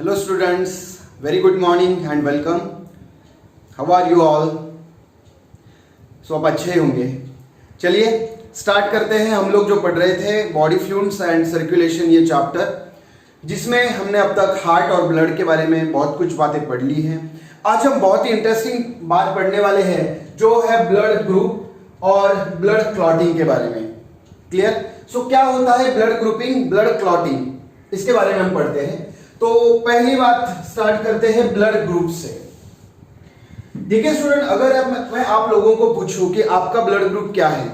Hello students, very good morning and welcome. How are you all? So आप अच्छे होंगे. चलिए स्टार्ट करते हैं. हम लोग जो पढ़ रहे थे बॉडी फ्लूइड्स एंड सर्कुलेशन ये चैप्टर, जिसमें हमने अब तक हार्ट और ब्लड के बारे में बहुत कुछ बातें पढ़ ली हैं. आज हम बहुत ही इंटरेस्टिंग बात पढ़ने वाले हैं जो है ब्लड ग्रुप और ब्लड क्लॉटिंग के बारे में. क्लियर? सो क्या होता है ब्लड ग्रुपिंग, ब्लड क्लॉटिंग, इसके बारे में हम पढ़ते हैं. तो पहली बात स्टार्ट करते हैं ब्लड ग्रुप से. देखिए स्टूडेंट, अगर मैं आप लोगों को पूछूं कि आपका ब्लड ग्रुप क्या है,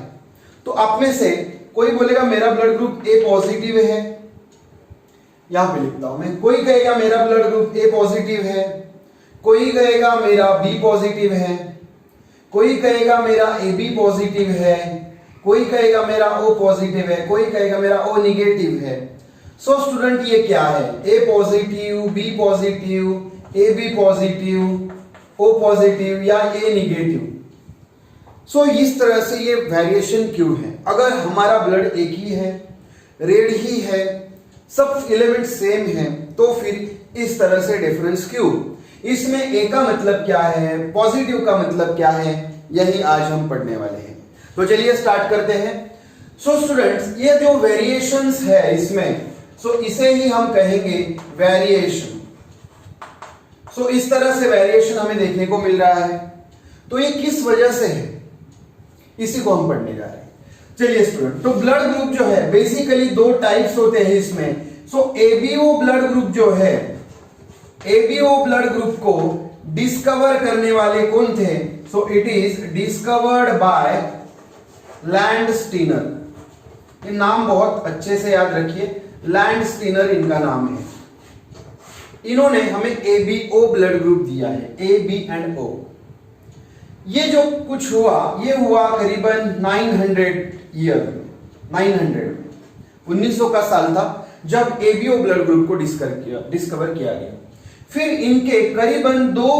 तो आप में से कोई बोलेगा मेरा ब्लड ग्रुप ए पॉजिटिव है, यहां पे लिखता हूं मैं. कोई कहेगा मेरा ब्लड ग्रुप ए पॉजिटिव है, कोई कहेगा मेरा बी पॉजिटिव है, कोई कहेगा मेरा ए बी पॉजिटिव है, कोई कहेगा मेरा ओ पॉजिटिव है, कोई कहेगा मेरा ओ निगेटिव है. सो स्टूडेंट ये क्या है? A positive, B positive, A B positive, O positive या ए निगेटिव. सो इस तरह से ये वेरिएशन क्यों है? अगर हमारा ब्लड एक ही है, रेड ही है, सब एलिमेंट सेम है, तो फिर इस तरह से डिफरेंस क्यों? इसमें ए का मतलब क्या है, पॉजिटिव का मतलब क्या है, यही आज हम पढ़ने वाले हैं. तो चलिए स्टार्ट करते हैं. सो स्टूडेंट्स, ये जो वेरिएशंस है इसमें, सो इसे ही हम कहेंगे वेरिएशन. सो इस तरह से वेरिएशन हमें देखने को मिल रहा है. तो ये किस वजह से है, इसी को हम पढ़ने जा रहे हैं. चलिए स्टूडेंट, तो ब्लड ग्रुप जो है बेसिकली दो टाइप्स होते हैं इसमें. सो एबीओ ब्लड ग्रुप जो है, एबीओ ब्लड ग्रुप को डिस्कवर करने वाले कौन थे? So it is discovered by Landsteiner. ये नाम बहुत अच्छे से याद रखिए, लैंडस्टीनर इनका नाम है. इन्होंने हमें एबीओ ब्लड ग्रुप दिया है, ए बी एंड ओ. ये जो कुछ हुआ, ये हुआ करीबन 900 ईयर, 1900 का साल था जब एबीओ ब्लड ग्रुप को डिस्कवर किया गया. फिर इनके करीबन 2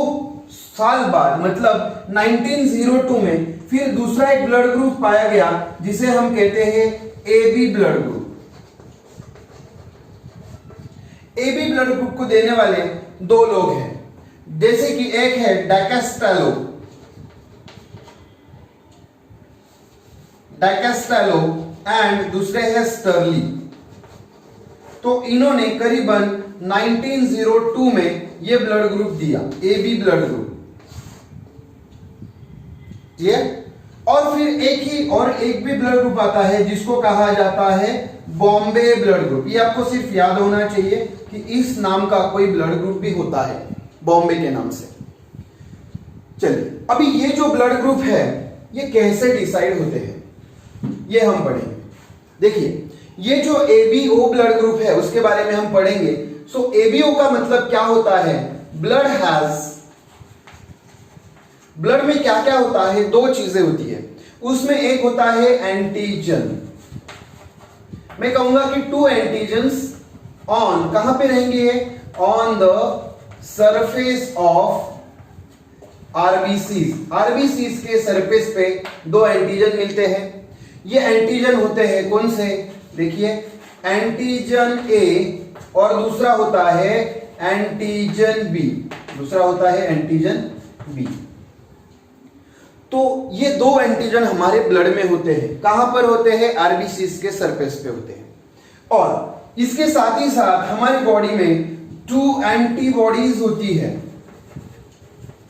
साल बाद, मतलब 1902 में, फिर दूसरा एक ब्लड ग्रुप पाया गया जिसे हम कहते हैं AB blood group. AB blood group को देने वाले दो लोग हैं, जैसे कि एक है डैकेस्टेलो एंड दूसरे है स्टर्ली. तो इन्होंने करीबन 1902 में ये ब्लड ग्रुप दिया, एबी ब्लड ग्रुप. ठीक. और फिर एक भी ब्लड ग्रुप आता है जिसको कहा जाता है बॉम्बे ब्लड ग्रुप. ये आपको सिर्फ याद होना चाहिए कि इस नाम का कोई ब्लड ग्रुप भी होता है, बॉम्बे के नाम से. चलिए, अभी ये जो ब्लड ग्रुप है ये कैसे डिसाइड होते हैं ये हम पढ़ेंगे. देखिए, ये जो एबीओ ब्लड ग्रुप है उसके बारे में हम पढ़ेंगे. सो एबीओ का मतलब क्या होता है? ब्लड में क्या क्या होता है? दो चीजें होती है. उसमें एक होता है एंटीजन. मैं कहूंगा कि 2 एंटीजन्स ऑन, कहां पे रहेंगे? On the surface of RBCs के सरफेस पे 2 एंटीजन मिलते हैं. ये एंटीजन होते हैं कौन से? देखिए, एंटीजन ए और दूसरा होता है एंटीजन बी. तो ये 2 एंटीजन हमारे ब्लड में होते हैं. कहां पर होते हैं? आरबीसीज के सरफेस पे होते हैं. और इसके साथ ही साथ हमारी बॉडी में 2 एंटीबॉडीज होती है.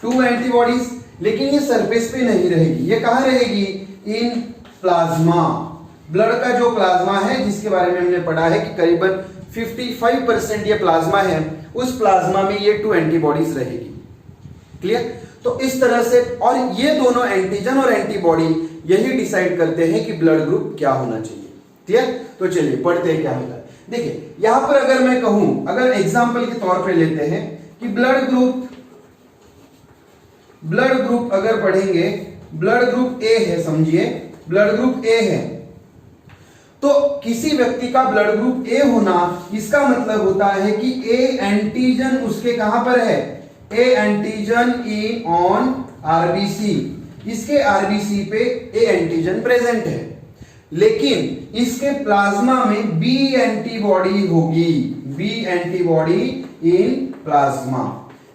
2 एंटीबॉडीज, लेकिन ये सरफेस पे नहीं रहेगी. ये कहां रहेगी? In plasma. ब्लड का जो प्लाज्मा है, जिसके बारे में हमने पढ़ा है कि करीबन 55% ये प्लाज्मा है, उस प्लाज्मा में ये 2 एंटीबॉडीज रहेगी. क्लियर? तो इस तरह से, और ये दोनों एंटीजन और एंटीबॉडी यही डिसाइड करते हैं कि ब्लड ग्रुप क्या होना चाहिए. क्लियर? तो चलिए पढ़ते हैं क्या होता है. देखिए, यहां पर अगर मैं कहूं, अगर एग्जांपल के तौर पे लेते हैं कि ब्लड ग्रुप अगर पढ़ेंगे, ब्लड ग्रुप ए है, समझिए ब्लड ग्रुप ए है, तो किसी व्यक्ति का ब्लड ग्रुप ए होना, इसका मतलब होता है कि ए एंटीजन उसके कहां पर है? ए एंटीजन ई ऑन आरबीसी. इसके आरबीसी पे ए एंटीजन प्रेजेंट है, लेकिन इसके प्लाज्मा में बी एंटीबॉडी होगी. B antibody in plasma.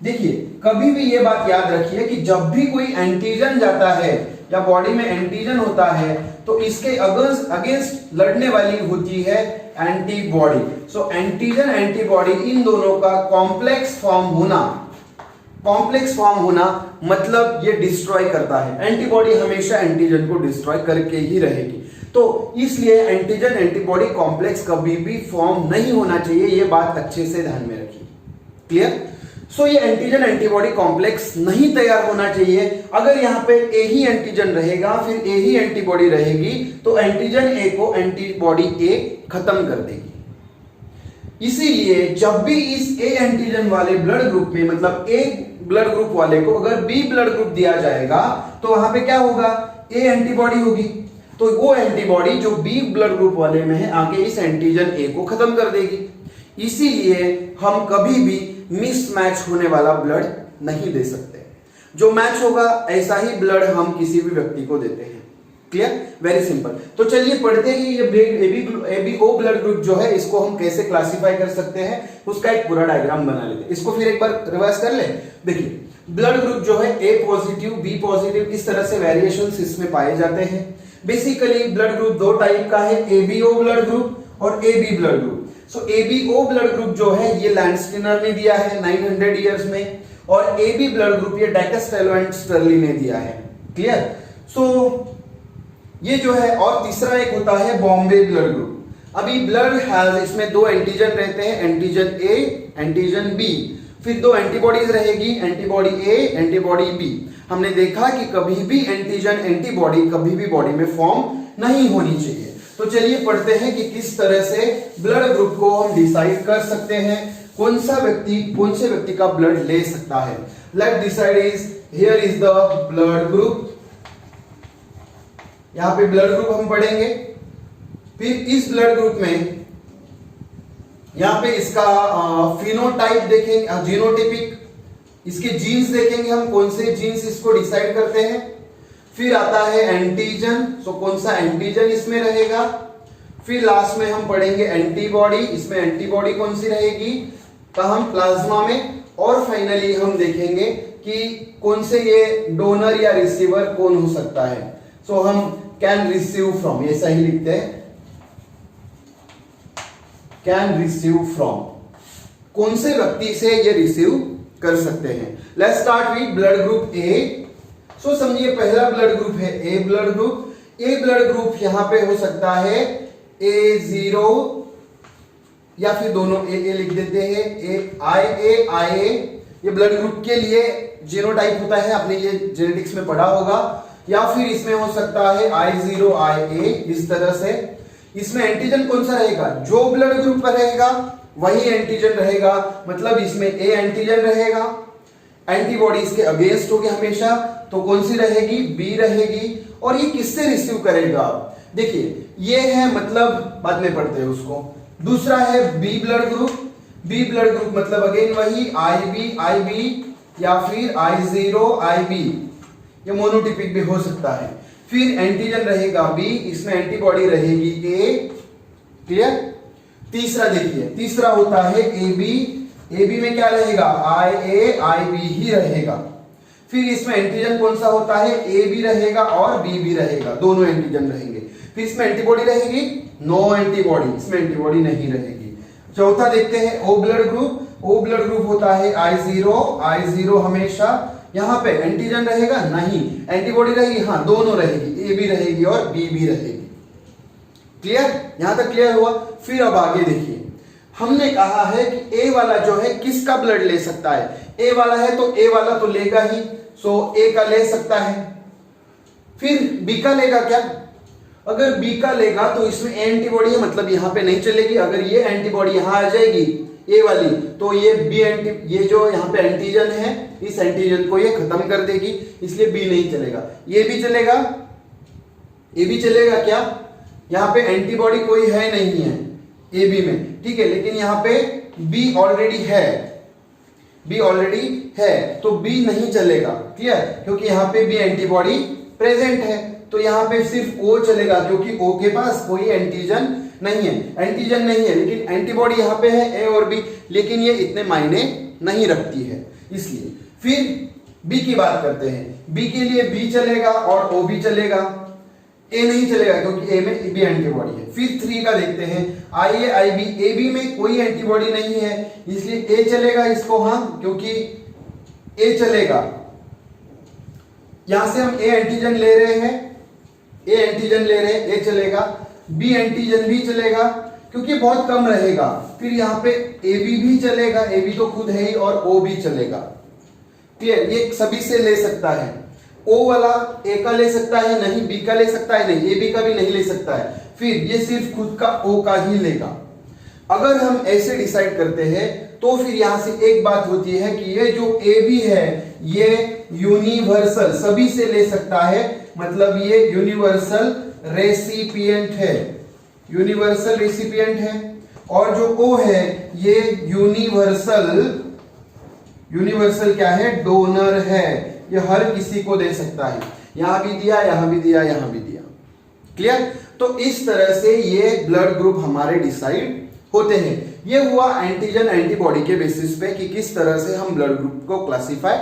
देखिए कभी भी ये बात याद रखिए कि जब भी कोई एंटीजन जाता है या बॉडी में एंटीजन होता है तो इसके अगेंस्ट लड़ने वाली होती है एंटीबॉडी। सो एंटीजन एंटीबॉडी इन दोनों का कॉम्प्लेक्स फॉर्म होना मतलब ये डिस्ट्रॉय करता है। एंटीबॉडी हमेशा एंटीजन को डिस्ट्रॉय करके ही रहेगी, तो इसलिए एंटीजन एंटीबॉडी कॉम्प्लेक्स कभी भी फॉर्म नहीं होना चाहिए। ये बात अच्छे से ध्यान में रखिए। क्लियर? सो ये एंटीजन एंटीबॉडी कॉम्प्लेक्स नहीं तैयार होना चाहिए। अगर यहाँ पे ए ही एंटीजन रहेगा फिर ए ही एंटीबॉडी रहेगी तो एंटीजन ए को एंटीबॉडी ए खत्म कर देगी। इसीलिए जब भी इस ए एंटीजन वाले ब्लड ग्रुप में मतलब ए ब्लड ग्रुप वाले को अगर बी ब्लड ग्रुप दिया जाएगा तो वहां पे क्या होगा, ए एंटीबॉडी होगी, तो वो एंटीबॉडी जो बी ब्लड ग्रुप वाले में है आके इस एंटीजन ए को खत्म कर देगी। इसीलिए हम कभी भी मिसमैच होने वाला ब्लड नहीं दे सकते। जो मैच होगा ऐसा ही ब्लड हम किसी भी व्यक्ति को देते हैं। क्लियर? Very simple. तो चलिए पढ़ते हैं ये एबीओ ब्लड ग्रुप जो है इसको हम कैसे क्लासिफाई कर सकते हैं, उसका एक पूरा डायग्राम बना लेते हैं। इसको फिर एक बार रिवाइज कर ले। देखिए ब्लड ग्रुप जो है ए पॉजिटिव बी पॉजिटिव इस तरह से वेरिएशंस इसमें पाए जाते हैं। बेसिकली ब्लड ग्रुप दो टाइप का है, एबीओ ब्लड ग्रुप और एबी ब्लड ग्रुप। सो एबीओ ब्लड ग्रुप जो है ये लैंडस्टीनर ने दिया है 900 ईयर्स में, और एबी ब्लड ग्रुप ये डैकेस्टेलो एंड स्टर्ली ने दिया है। क्लियर? सो ये जो है, और तीसरा एक होता है बॉम्बे ब्लड ग्रुप। अभी ब्लड हैज इसमें दो एंटीजन रहते हैं, एंटीजन ए एंटीजन बी, फिर दो एंटीबॉडीज रहेगी, एंटीबॉडी ए एंटीबॉडी बी। हमने देखा कि कभी भी एंटीजन एंटीबॉडी कभी भी बॉडी में फॉर्म नहीं होनी चाहिए। तो चलिए पढ़ते हैं कि किस तरह से ब्लड ग्रुप को हम डिसाइड कर सकते हैं, कौन से व्यक्ति का ब्लड ले सकता है। Let decide is, here is the blood group. यहां पे ब्लड ग्रुप हम पढ़ेंगे। फिर इस ब्लड ग्रुप में यहां पे इसका फिनोटाइप देखेंगे, जीनोटाइपिक, इसके जीन्स देखेंगे हम, कौन से जीन्स इसको डिसाइड करते हैं। फिर आता है एंटीजन, सो कौन सा एंटीजन इसमें रहेगा। फिर लास्ट में हम पढ़ेंगे एंटीबॉडी, इसमें एंटीबॉडी कौन सी रहेगी हम प्लाज्मा में। और फाइनली हम देखेंगे कि कौन से ये डोनर या रिसीवर कौन हो सकता है। सो हम कैन रिसीव फ्रॉम, ऐसा ही लिखते हैं, कैन रिसीव फ्रॉम, कौन से व्यक्ति से ये रिसीव कर सकते हैं। Let's start with blood group A. So समझिए पहला ब्लड ग्रुप है A blood group. A blood group यहां पे हो सकता है A0 या फिर दोनों ए लिख देते हैं, IA। ये ब्लड ग्रुप के लिए जीनोटाइप होता है, आपने ये जेनेटिक्स में पढ़ा होगा। या फिर इसमें हो सकता है I0 IA, इस तरह से। इसमें एंटीजन कौन सा रहेगा, जो ब्लड ग्रुप पर रहेगा वही एंटीजन रहेगा, मतलब इसमें ए एंटीजन रहेगा। एंटीबॉडी इसके अगेंस्ट होगी हमेशा, तो कौन सी रहेगी, बी रहेगी। और ये किससे रिसीव करेगा, देखिए ये है, मतलब बाद में पढ़ते हैं उसको। दूसरा है B blood group. B blood group मतलब अगेन वही IB या फिर I0 IB, ये मोनोटिपिक भी हो सकता है। फिर एंटीजन रहेगा बी, इसमें एंटीबॉडी रहेगी ए। क्लियर? तीसरा देखिए, तीसरा होता है एबी। एबी में क्या रहेगा, IA IB ही रहेगा। फिर इसमें एंटीजन कौन सा होता है, ए भी रहेगा और बी भी रहेगा, दोनों एंटीजन रहेंगे। फिर इसमें एंटीबॉडी रहेगी, नो एंटीबॉडी, इसमें एंटीबॉडी नहीं रहेगी। चौथा देखते हैं O blood group. O blood group होता है I0 हमेशा। यहां पे एंटीजन रहेगा नहीं, एंटीबॉडी रहेगी, हाँ दोनों रहेगी, ए भी रहेगी और बी भी रहेगी। क्लियर? यहां तक क्लियर हुआ। फिर अब आगे देखिए, हमने कहा है कि ए वाला जो है किसका ब्लड ले सकता है, ए वाला है तो ए वाला तो लेगा ही, सो ए का ले सकता है। फिर बी का लेगा क्या, अगर बी का लेगा तो इसमें एंटीबॉडी है, मतलब यहां पे नहीं चलेगी। अगर ये एंटीबॉडी यहां आ जाएगी ए वाली, तो ये बी ये जो यहां पे एंटीजन है, इस एंटीजन को ये खत्म कर देगी, इसलिए बी नहीं चलेगा। ये भी चलेगा, ये भी चलेगा क्या, यहां पे एंटीबॉडी कोई है नहीं है ए बी में, ठीक है, लेकिन यहां पे बी ऑलरेडी है, बी ऑलरेडी है, तो बी नहीं चलेगा। क्लियर? क्योंकि यहां पे बी एंटीबॉडी प्रेजेंट है, तो यहां पे सिर्फ ओ चलेगा, क्योंकि ओ के पास कोई एंटीजन नहीं है, एंटीजन नहीं है, लेकिन एंटीबॉडी यहाँ पे है ए और बी, लेकिन ये इतने मायने नहीं रखती है। इसलिए फिर बी की बात करते हैं। बी के लिए बी चलेगा और ओ भी चलेगा, ए नहीं चलेगा क्योंकि ए में बी एंटीबॉडी है। फिर 3 का देखते हैं, आई ए आई बी, ए बी में कोई एंटीबॉडी नहीं है इसलिए ए चलेगा इसको, हाँ क्योंकि ए चलेगा। यहां से हम ए एंटीजन ले रहे हैं, ए एंटीजन ले रहे हैं, ए चलेगा। बी एंटीजन भी चलेगा क्योंकि बहुत कम रहेगा। फिर यहाँ पे ए बी भी चलेगा, ए बी तो खुद है ही, और ओ भी चलेगा। क्लियर, ये सभी से ले सकता है। ओ वाला ए का ले सकता है नहीं, बी का ले सकता है नहीं, ए बी का भी नहीं ले सकता है। फिर ये सिर्फ खुद का ओ का ही लेगा। अगर हम ऐसे डिसाइड करते हैं तो फिर यहां से एक बात होती है कि ये जो ए बी है ये यूनिवर्सल सभी से ले सकता है, मतलब ये यूनिवर्सल रेसिपिएंट है, यूनिवर्सल रेसिपिएंट है। और जो ओ है ये यूनिवर्सल क्या है, डोनर है, ये हर किसी को दे सकता है। यहां भी दिया, यहां भी दिया, यहां भी दिया। क्लियर, तो इस तरह से ये ब्लड ग्रुप हमारे डिसाइड होते हैं। ये हुआ एंटीजन एंटीबॉडी के बेसिस पे कि किस तरह से हम ब्लड ग्रुप को क्लासिफाई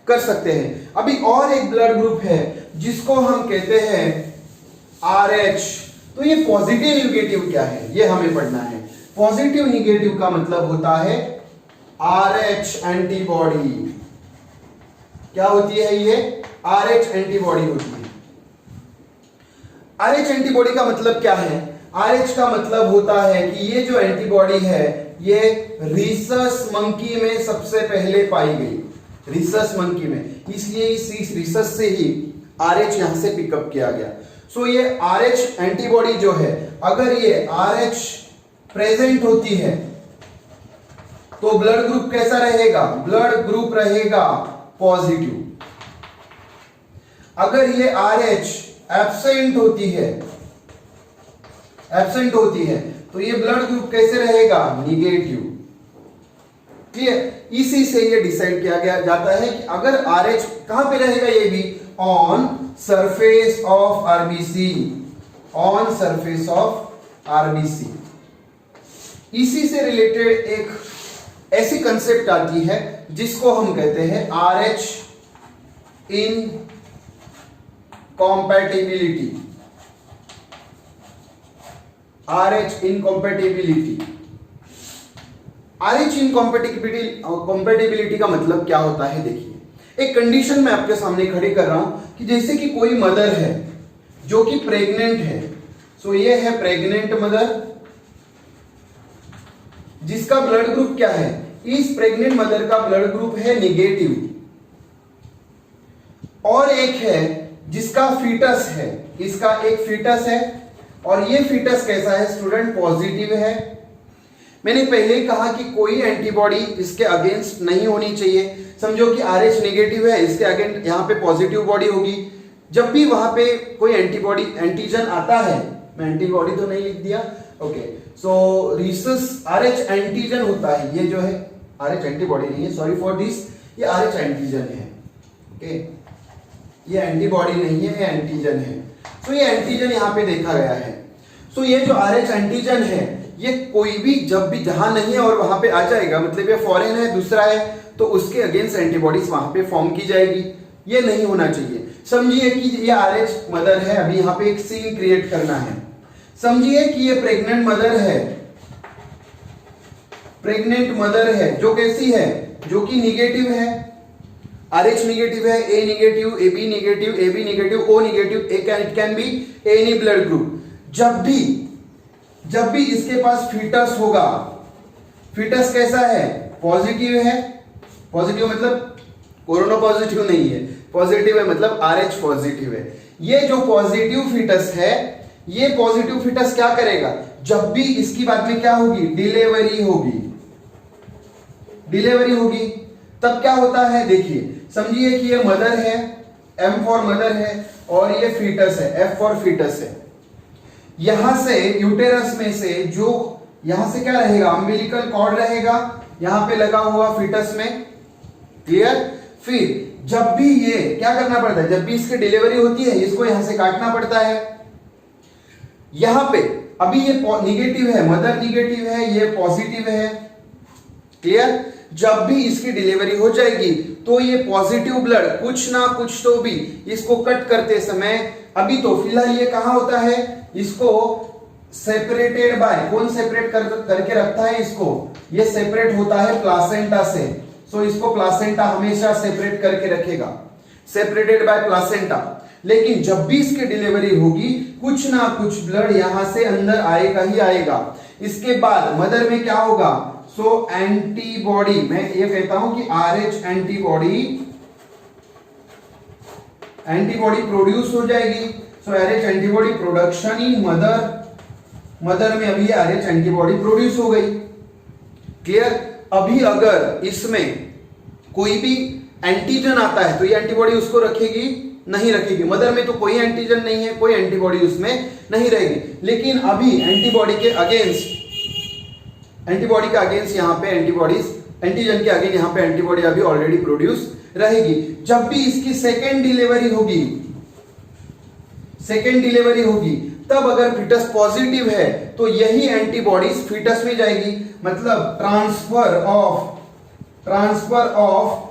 कर सकते हैं। अभी और एक ब्लड ग्रुप है जिसको हम कहते हैं RH। तो ये पॉजिटिव निगेटिव क्या है ये हमें पढ़ना है। पॉजिटिव निगेटिव का मतलब होता है RH एंटीबॉडी। क्या होती है ये, RH एंटीबॉडी होती है। RH एंटीबॉडी का मतलब क्या है, RH का मतलब होता है कि ये जो एंटीबॉडी है ये रिसस मंकी में सबसे पहले पाई गई, रिसस मंकी में, इसलिए इस रिसस से ही RH यहां से पिकअप किया गया। सो ये RH एंटीबॉडी जो है, अगर ये RH प्रेजेंट होती है तो ब्लड ग्रुप कैसा रहेगा, ब्लड ग्रुप रहेगा पॉजिटिव। अगर ये RH एब्सेंट होती है तो ये ब्लड ग्रुप कैसे रहेगा, निगेटिव। क्लियर, इसी से ये डिसाइड किया गया जाता है कि अगर RH कहां पे रहेगा, ये भी on surface of RBC, on surface of RBC. इसी से रिलेटेड एक ऐसी कंसेप्ट आती है जिसको हम कहते हैं RH इनकॉम्पैटिबिलिटी, RH इनकॉम्पैटिबिलिटी। RH इनकॉम्पैटिबिलिटी का मतलब क्या होता है, देखिए एक कंडीशन मैं आपके सामने खड़ी कर रहा हूं कि जैसे कि कोई मदर है जो कि प्रेग्नेंट है। सो ये है प्रेग्नेंट मदर जिसका ब्लड ग्रुप क्या है, इस प्रेग्नेंट मदर का ब्लड ग्रुप है निगेटिव। और एक है जिसका फीटस है, इसका एक फीटस है और ये फीटस कैसा है स्टूडेंट, पॉजिटिव है। मैंने पहले ही कहा कि कोई एंटीबॉडी इसके अगेंस्ट नहीं होनी चाहिए। समझो कि RH नेगेटिव है, इसके अगेंस्ट यहां पे पॉजिटिव बॉडी होगी। जब भी वहां पे कोई एंटीबॉडी एंटीजन आता है, मैं एंटीबॉडी तो नहीं लिख दिया, ओके, सो रिसस RH एंटीजन होता है। ये जो है RH एंटीबॉडी नहीं है, सॉरी फॉर दिस, ये RH एंटीजन है। ओके, ये एंटीबॉडी नहीं है, ये एंटीजन है। तो ये एंटीजन यहां पे देखा गया है। सो ये जो RH एंटीजन है ये कोई भी जब भी जहां नहीं है और वहां पे आ जाएगा, मतलब ये फॉरेन है, दूसरा है, तो उसके अगेंस्ट एंटीबॉडीज वहां पे फॉर्म की जाएगी। ये नहीं होना चाहिए। समझिए कि ये RH मदर है, अभी यहां पे एक सीन क्रिएट करना है। समझिए कि ये प्रेग्नेंट मदर है, प्रेग्नेंट मदर है जो कैसी है, जो कि निगेटिव है। RH नेगेटिव है, A negative, AB negative, AB negative, O negative, it can be any blood group. जब भी इसके पास फीटस होगा, फीटस कैसा है, पॉजिटिव है। पॉजिटिव मतलब कोरोना पॉजिटिव नहीं है, पॉजिटिव है मतलब RH पॉजिटिव है। ये जो पॉजिटिव फीटस है, ये पॉजिटिव फीटस क्या करेगा, जब भी इसकी बात में क्या होगी, डिलीवरी होगी, तब क्या होता है, देखिए समझिए कि ये मदर है, M फॉर मदर है, और ये फीटस है, F फॉर फीटस है। यहां से यूटेरस में से जो यहां से क्या रहेगा, अम्बिलिकल कॉर्ड रहेगा यहां पे लगा हुआ फीटस में। क्लियर, फिर जब भी ये क्या करना पड़ता है, जब भी इसकी डिलीवरी होती है इसको यहां से काटना पड़ता है। यहां पे अभी ये निगेटिव है, मदर निगेटिव है, ये पॉजिटिव है। क्लियर? जब भी इसकी डिलीवरी हो जाएगी तो ये पॉजिटिव ब्लड कुछ ना कुछ तो भी इसको कट करते समय, अभी तो फिलहाल ये कहां होता है, इसको सेपरेटेड बाय, कौन सेपरेट करके रखता है इसको, ये सेपरेट होता है प्लासेंटा से। सो इसको प्लासेंटा हमेशा सेपरेट करके रखेगा, सेपरेटेड बाय प्लासेंटा। लेकिन जब भी इसकी डिलीवरी होगी कुछ ना कुछ ब्लड यहां से अंदर आएगा ही आएगा। इसके बाद मदर में क्या होगा, सो एंटीबॉडी, मैं ये कहता हूं कि RH एंटीबॉडी प्रोड्यूस हो जाएगी। सो RH antibody production in mother में अभी RH एंटीबॉडी प्रोड्यूस हो गई। क्लियर? अभी अगर इसमें कोई भी एंटीजन आता है तो ये एंटीबॉडी उसको रखेगी नहीं रखेगी। मदर में तो कोई एंटीजन नहीं है, कोई एंटीबॉडी उसमें नहीं रहेगी। लेकिन अभी एंटीबॉडी के अगेंस्ट यहां पे एंटीबॉडीज, एंटीजन के अगेंस्ट यहां पे एंटीबॉडी अभी ऑलरेडी प्रोड्यूस रहेगी। जब भी इसकी सेकेंड डिलीवरी होगी तब अगर फीटस पॉजिटिव है तो यही एंटीबॉडीज फीटस में जाएगी। मतलब ट्रांसफर ऑफ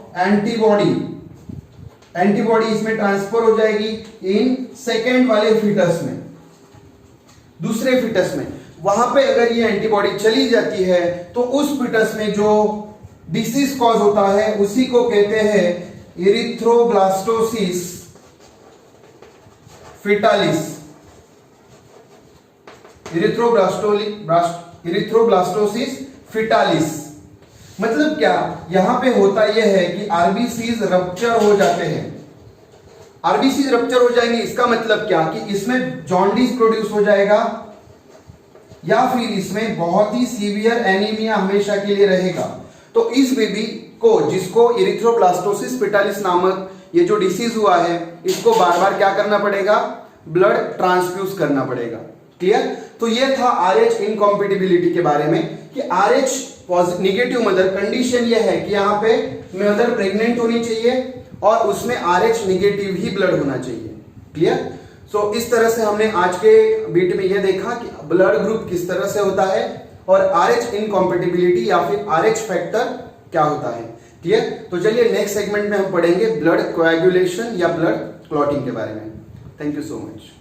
एंटीबॉडी इसमें ट्रांसफर हो जाएगी इन सेकेंड वाले फीटस में, दूसरे फीटस में। वहां पे अगर ये एंटीबॉडी चली जाती है तो उस फीटस में जो डिसीज कॉज होता है उसी को कहते हैं इरिथ्रोब्लास्टोसिस फिटालिस। इरिथ्रोब्लास्टोसिस फिटालिस मतलब क्या, यहां पे होता यह है कि आरबीसीज रप्चर हो जाते हैं। आरबीसीज रप्चर हो जाएंगे, इसका मतलब क्या कि इसमें जॉन्डिस प्रोड्यूस हो जाएगा या फिर इसमें बहुत ही सीवियर एनीमिया हमेशा के लिए रहेगा। तो इस बेबी को, जिसको इरिथ्रोब्लास्टोसिस फिटालिस नामक ये जो डिसीज हुआ है, इसको बार बार क्या करना पड़ेगा, ब्लड ट्रांसफ्यूज करना पड़ेगा। क्लियर? तो ये था RH इनकॉम्पेटिबिलिटी के बारे में कि RH निगेटिव मदर, कंडीशन ये है कि यहाँ पे मदर प्रेग्नेंट होनी चाहिए और उसमें RH निगेटिव ही ब्लड होना चाहिए। क्लियर? सो इस तरह से हमने आज के बीट में यह देखा कि ब्लड ग्रुप किस तरह से होता है और RH इनकॉम्पेटिबिलिटी या फिर RH फैक्टर क्या होता है। क्लियर? तो चलिए नेक्स्ट सेगमेंट में हम पढ़ेंगे ब्लड कोएगुलेशन या ब्लड क्लॉटिंग के बारे में। Thank you so much.